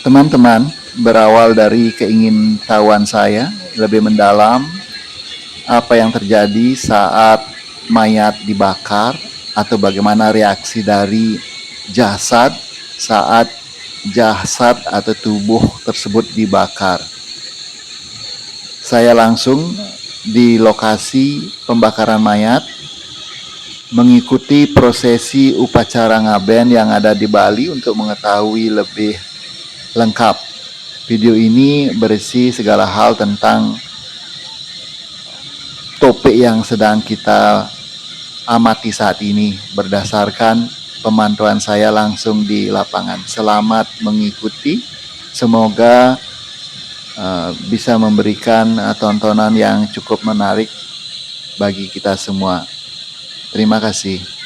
Teman-teman, berawal dari keingintahuan saya lebih mendalam apa yang terjadi saat mayat dibakar atau bagaimana reaksi dari jasad saat jasad atau tubuh tersebut dibakar. Saya langsung di lokasi pembakaran mayat mengikuti prosesi upacara ngaben yang ada di Bali untuk mengetahui lebih lengkap. Video ini berisi segala hal tentang topik yang sedang kita amati saat ini berdasarkan pemantauan saya langsung di lapangan. Selamat mengikuti, semoga bisa memberikan tontonan yang cukup menarik bagi kita semua. Terima kasih.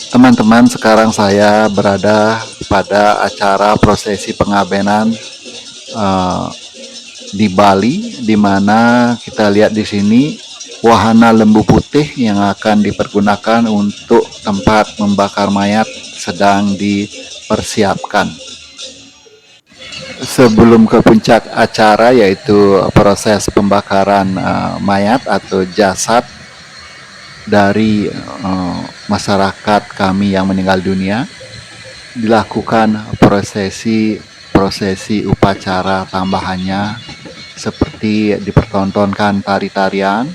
Teman-teman, sekarang saya berada pada acara prosesi pengabenan di Bali, di mana kita lihat di sini wahana lembu putih yang akan dipergunakan untuk tempat membakar mayat sedang dipersiapkan. Sebelum ke puncak acara, yaitu proses pembakaran mayat atau jasad dari masyarakat kami yang meninggal dunia, dilakukan prosesi upacara tambahannya seperti dipertontonkan tari-tarian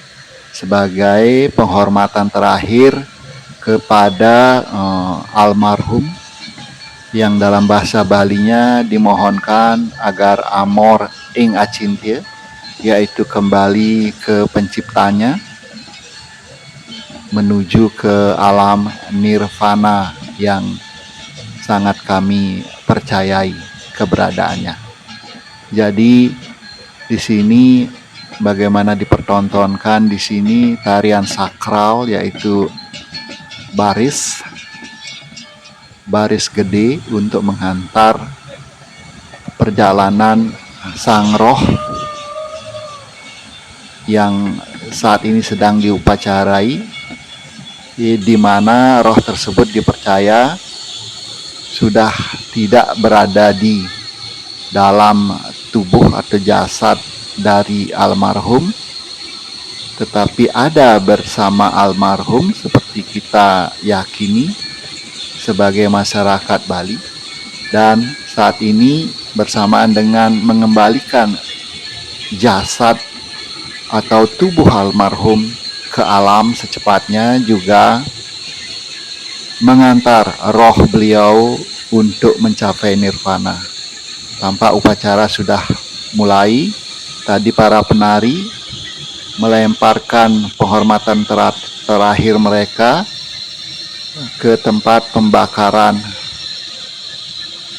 sebagai penghormatan terakhir kepada almarhum yang dalam bahasa Balinya dimohonkan agar amor ing acintya, yaitu kembali ke penciptanya menuju ke alam nirvana yang sangat kami percayai keberadaannya. Jadi di sini bagaimana dipertontonkan di sini tarian sakral, yaitu baris gede untuk menghantar perjalanan sang roh yang saat ini sedang diupacarai, di mana roh tersebut dipercaya sudah tidak berada di dalam tubuh atau jasad dari almarhum, tetapi ada bersama almarhum seperti kita yakini sebagai masyarakat Bali. Dan saat ini bersamaan dengan mengembalikan jasad atau tubuh almarhum ke alam secepatnya, juga mengantar roh beliau untuk mencapai nirvana. Tampak upacara sudah mulai. Tadi para penari melemparkan penghormatan terakhir mereka ke tempat pembakaran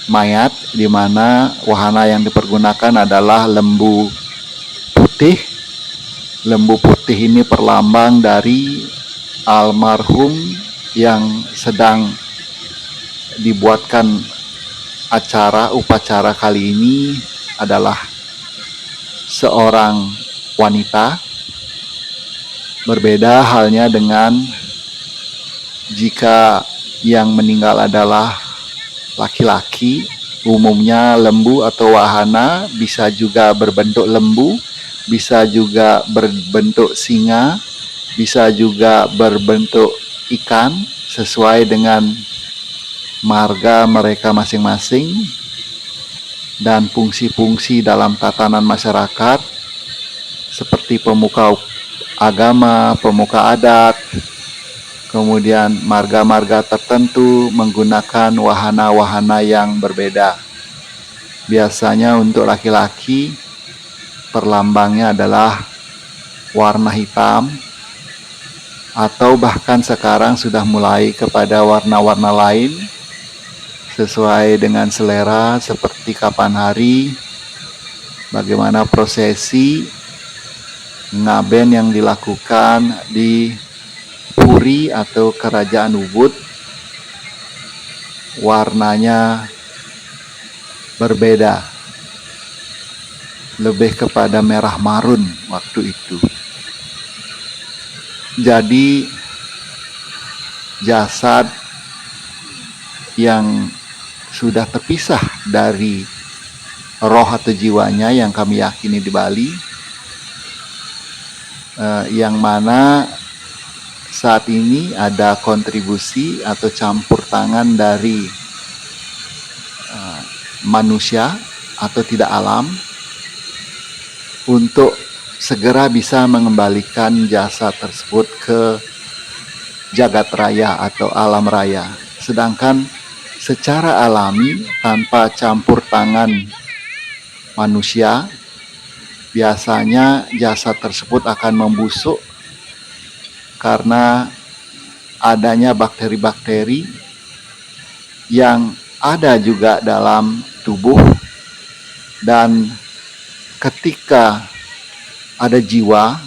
mayat, di mana wahana yang dipergunakan adalah lembu putih. Lembu putih ini perlambang dari almarhum yang sedang dibuatkan upacara kali ini adalah seorang wanita. Berbeda halnya dengan jika yang meninggal adalah laki-laki. Umumnya lembu atau wahana bisa juga berbentuk lembu, bisa juga berbentuk singa, bisa juga berbentuk ikan, sesuai dengan marga mereka masing-masing dan fungsi-fungsi dalam tatanan masyarakat, seperti pemuka agama, pemuka adat, kemudian marga-marga tertentu menggunakan wahana-wahana yang berbeda. Biasanya untuk laki-laki perlambangnya adalah warna hitam, atau bahkan sekarang sudah mulai kepada warna-warna lain sesuai dengan selera, seperti kapan hari, bagaimana prosesi ngaben yang dilakukan di Puri atau Kerajaan Ubud warnanya berbeda, lebih kepada merah marun waktu itu. Jadi jasad yang sudah terpisah dari roh atau jiwanya yang kami yakini di Bali, yang mana saat ini ada kontribusi atau campur tangan dari manusia atau tidak alam untuk segera bisa mengembalikan jasad tersebut ke jagat raya atau alam raya. Sedangkan secara alami tanpa campur tangan manusia, biasanya jasad tersebut akan membusuk karena adanya bakteri-bakteri yang ada juga dalam tubuh, dan ketika ada jiwa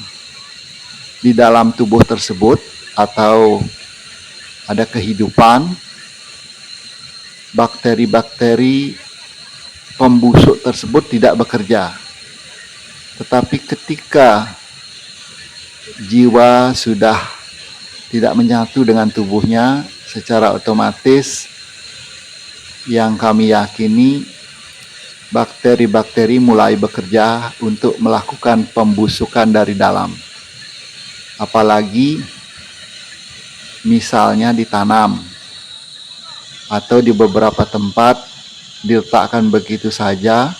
di dalam tubuh tersebut atau ada kehidupan, bakteri-bakteri pembusuk tersebut tidak bekerja. Tetapi ketika jiwa sudah tidak menyatu dengan tubuhnya, secara otomatis yang kami yakini bakteri-bakteri mulai bekerja untuk melakukan pembusukan dari dalam. Apalagi misalnya ditanam atau di beberapa tempat diletakkan begitu saja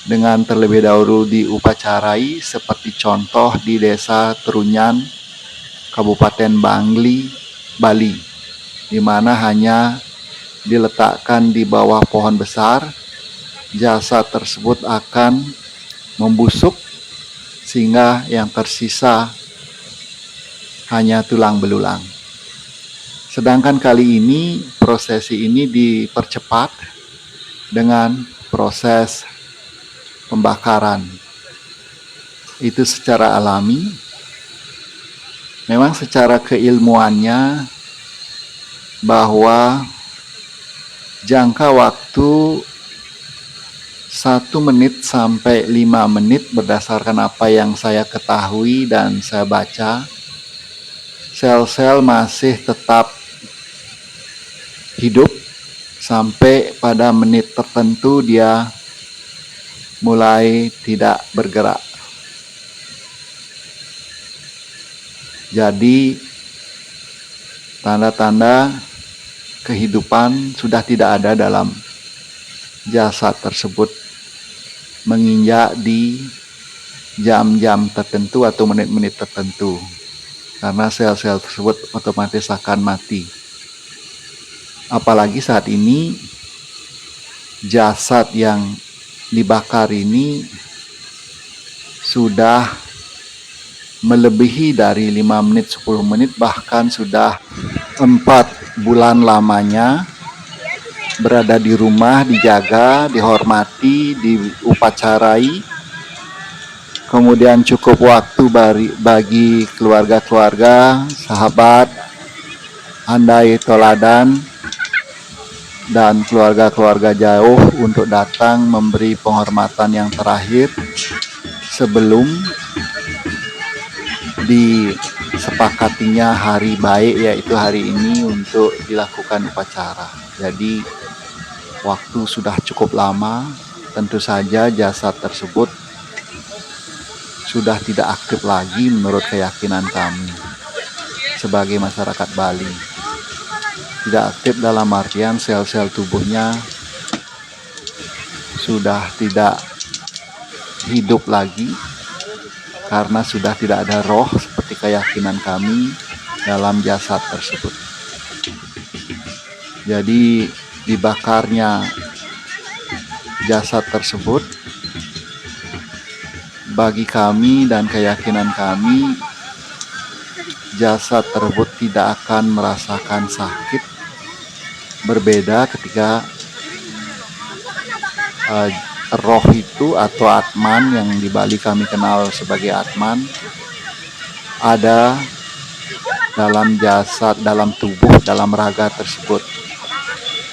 dengan terlebih dahulu diupacarai, seperti contoh di Desa Trunyan, Kabupaten Bangli, Bali, di mana hanya diletakkan di bawah pohon besar, jasad tersebut akan membusuk sehingga yang tersisa hanya tulang belulang. Sedangkan kali ini prosesi ini dipercepat dengan proses pembakaran. Itu secara alami. Memang secara keilmuannya bahwa jangka waktu 1 menit sampai 5 menit berdasarkan apa yang saya ketahui dan saya baca, sel-sel masih tetap hidup sampai pada menit tertentu dia mulai tidak bergerak. Jadi tanda-tanda kehidupan sudah tidak ada dalam jasad tersebut menginjak di jam-jam tertentu atau menit-menit tertentu, karena sel-sel tersebut otomatis akan mati. Apalagi saat ini jasad yang dibakar ini sudah melebihi dari 5 menit, 10 menit, bahkan sudah 4 bulan lamanya berada di rumah, dijaga, dihormati, diupacarai. Kemudian cukup waktu bagi keluarga-keluarga, sahabat, andai toladan, dan keluarga-keluarga jauh untuk datang memberi penghormatan yang terakhir sebelum disepakatinya hari baik, yaitu hari ini, untuk dilakukan upacara. Jadi waktu sudah cukup lama, tentu saja jasad tersebut sudah tidak aktif lagi menurut keyakinan kami sebagai masyarakat Bali. Tidak aktif dalam artian sel-sel tubuhnya sudah tidak hidup lagi karena sudah tidak ada roh seperti keyakinan kami dalam jasad tersebut. Jadi dibakarnya jasad tersebut bagi kami dan keyakinan kami, jasad tersebut tidak akan merasakan sakit. Berbeda ketika roh itu atau Atman yang di Bali kami kenal sebagai Atman ada dalam jasad, dalam tubuh, dalam raga tersebut.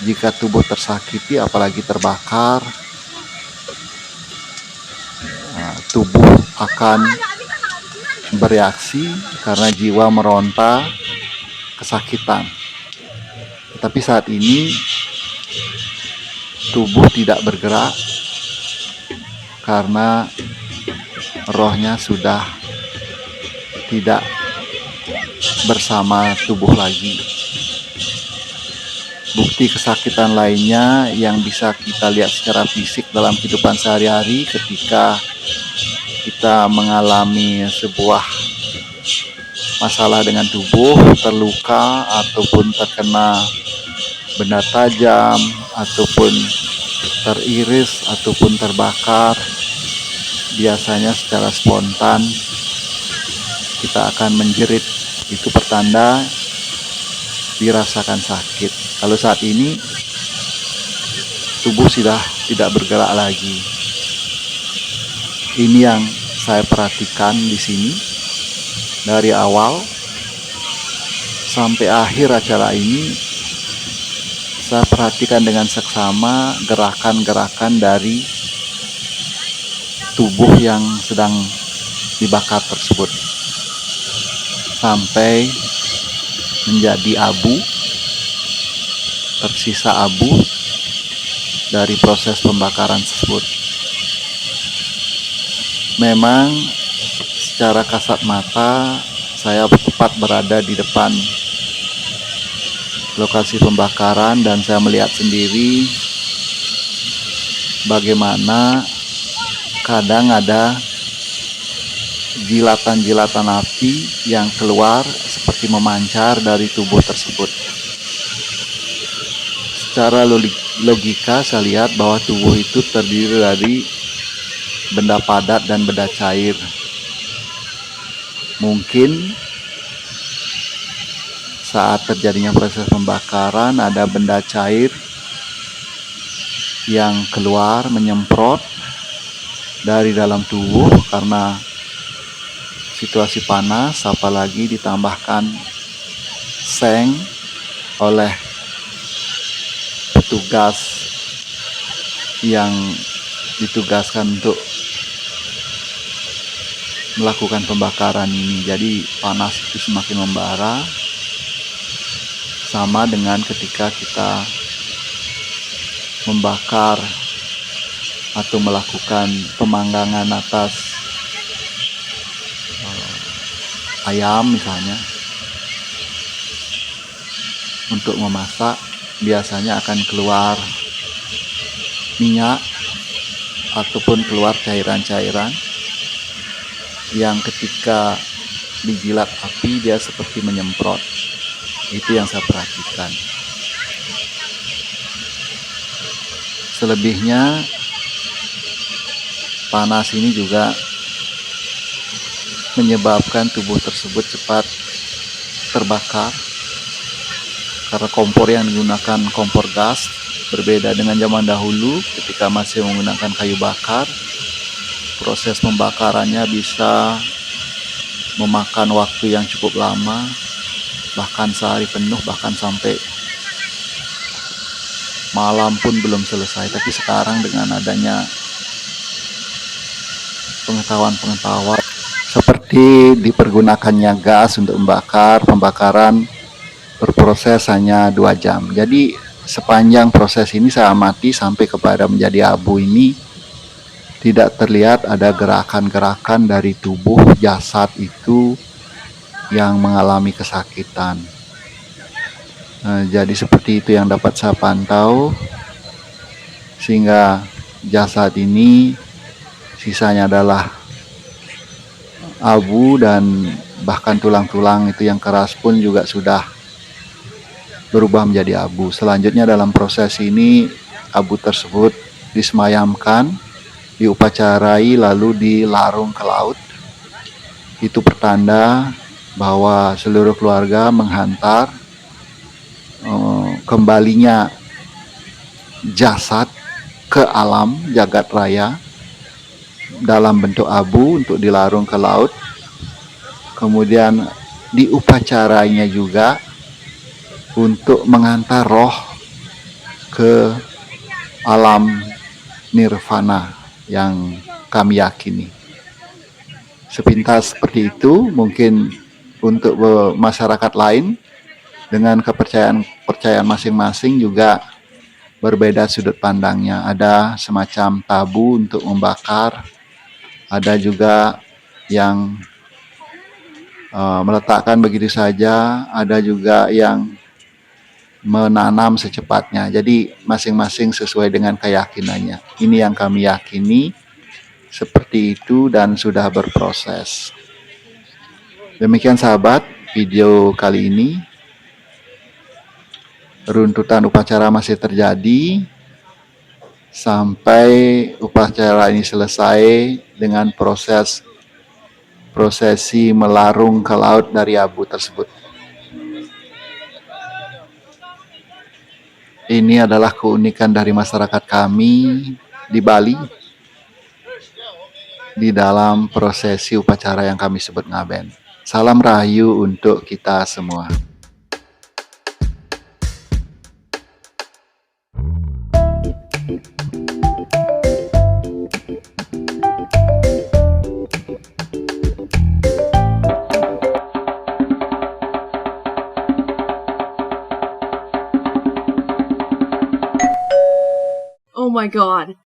Jika tubuh tersakiti apalagi terbakar, tubuh akan bereaksi karena jiwa meronta kesakitan. Tetapi saat ini tubuh tidak bergerak karena rohnya sudah tidak bersama tubuh lagi. Bukti kesakitan lainnya yang bisa kita lihat secara fisik dalam kehidupan sehari-hari ketika kita mengalami sebuah masalah dengan tubuh, terluka ataupun terkena benda tajam ataupun teriris ataupun terbakar, biasanya secara spontan kita akan menjerit. Itu pertanda dirasakan sakit. Kalau saat ini tubuh sudah tidak bergerak lagi. Ini yang saya perhatikan di sini dari awal sampai akhir acara ini. Saya perhatikan dengan seksama gerakan-gerakan dari tubuh yang sedang dibakar tersebut sampai menjadi abu, tersisa abu dari proses pembakaran tersebut. Memang secara kasat mata saya tepat berada di depan lokasi pembakaran dan saya melihat sendiri bagaimana kadang ada jilatan-jilatan api yang keluar seperti memancar dari tubuh tersebut. Secara logika saya lihat bahwa tubuh itu terdiri dari benda padat dan benda cair. Mungkin saat terjadinya proses pembakaran ada benda cair yang keluar menyemprot dari dalam tubuh karena situasi panas, apalagi ditambahkan seng oleh petugas yang ditugaskan untuk melakukan pembakaran ini. Jadi panas itu semakin membara, sama dengan ketika kita membakar atau melakukan pemanggangan atas ayam misalnya untuk memasak, biasanya akan keluar minyak ataupun keluar cairan-cairan yang ketika dijilat api dia seperti menyemprot. Itu yang saya perhatikan. Selebihnya panas ini juga menyebabkan tubuh tersebut cepat terbakar karena kompor yang digunakan kompor gas, berbeda dengan zaman dahulu ketika masih menggunakan kayu bakar. Proses pembakarannya bisa memakan waktu yang cukup lama, bahkan sehari penuh, bahkan sampai malam pun belum selesai. Tapi sekarang dengan adanya pengetahuan seperti dipergunakannya gas untuk membakar, pembakaran berproses hanya 2 jam. Jadi sepanjang proses ini saya amati sampai kepada menjadi abu ini, tidak terlihat ada gerakan-gerakan dari tubuh jasad itu yang mengalami kesakitan. Jadi seperti itu yang dapat saya pantau, sehingga jasad ini sisanya adalah abu dan bahkan tulang-tulang itu yang keras pun juga sudah berubah menjadi abu. Selanjutnya dalam proses ini abu tersebut disemayamkan, diupacarai lalu dilarung ke laut. Itu pertanda bahwa seluruh keluarga menghantar kembalinya jasad ke alam jagat raya dalam bentuk abu untuk dilarung ke laut. Kemudian di upacaranya juga untuk mengantar roh ke alam nirvana yang kami yakini. Sepintas seperti itu, mungkin untuk masyarakat lain dengan kepercayaan masing-masing juga berbeda sudut pandangnya. Ada semacam tabu untuk membakar, ada juga yang meletakkan begitu saja, ada juga yang menanam secepatnya. Jadi masing-masing sesuai dengan keyakinannya. Ini yang kami yakini seperti itu dan sudah berproses. Demikian sahabat, video kali ini. Runtutan upacara masih terjadi sampai upacara ini selesai dengan prosesi melarung ke laut dari abu tersebut. Ini adalah keunikan dari masyarakat kami di Bali di dalam prosesi upacara yang kami sebut ngaben. Salam rahayu untuk kita semua. Oh my god.